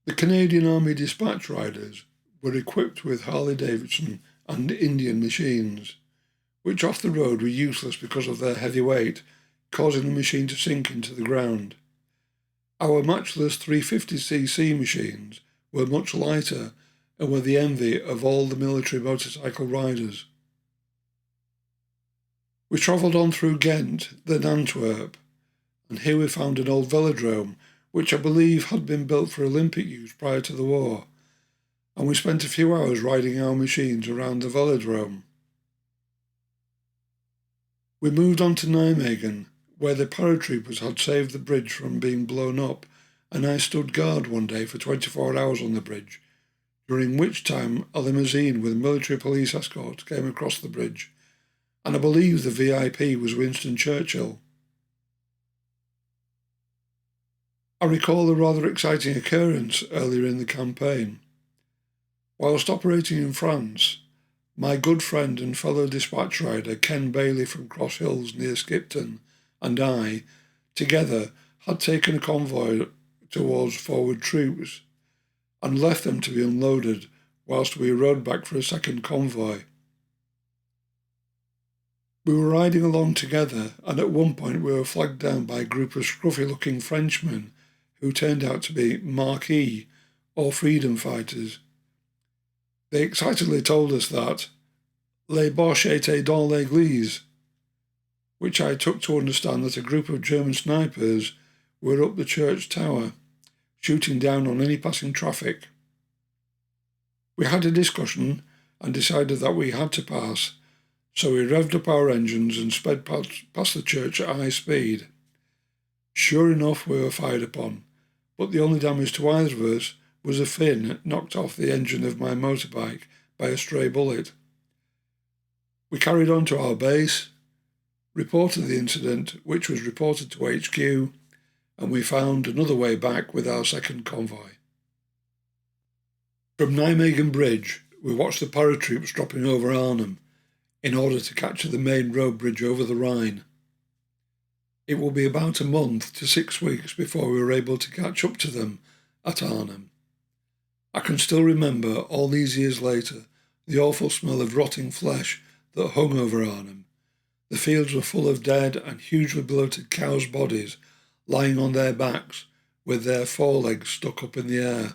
The Canadian Army dispatch riders were equipped with Harley-Davidson and Indian machines, which off the road were useless because of their heavy weight, causing the machine to sink into the ground. Our matchless 350cc machines were much lighter and were the envy of all the military motorcycle riders. We travelled on through Ghent, then Antwerp, and here we found an old velodrome, which I believe had been built for Olympic use prior to the war, and we spent a few hours riding our machines around the velodrome. We moved on to Nijmegen, where the paratroopers had saved the bridge from being blown up, and I stood guard one day for 24 hours on the bridge, during which time a limousine with military police escorts came across the bridge, and I believe the VIP was Winston Churchill. I recall a rather exciting occurrence earlier in the campaign. Whilst operating in France, my good friend and fellow dispatch rider Ken Bailey from Cross Hills near Skipton and I, together, had taken a convoy towards forward troops and left them to be unloaded whilst we rode back for a second convoy. We were riding along together, and at one point we were flagged down by a group of scruffy-looking Frenchmen who turned out to be Marquis, or freedom fighters. They excitedly told us that les Boches étaient dans l'église, which I took to understand that a group of German snipers were up the church tower, shooting down on any passing traffic. We had a discussion and decided that we had to pass, so we revved up our engines and sped past the church at high speed. Sure enough, we were fired upon, but the only damage to either of us was a fin knocked off the engine of my motorbike by a stray bullet. We carried on to our base, reported the incident, which was reported to HQ, and we found another way back with our second convoy. From Nijmegen Bridge, we watched the paratroops dropping over Arnhem in order to capture the main road bridge over the Rhine. It will be about a month to 6 weeks before we were able to catch up to them at Arnhem. I can still remember, all these years later, the awful smell of rotting flesh that hung over Arnhem. The fields were full of dead and hugely bloated cows' bodies lying on their backs with their forelegs stuck up in the air.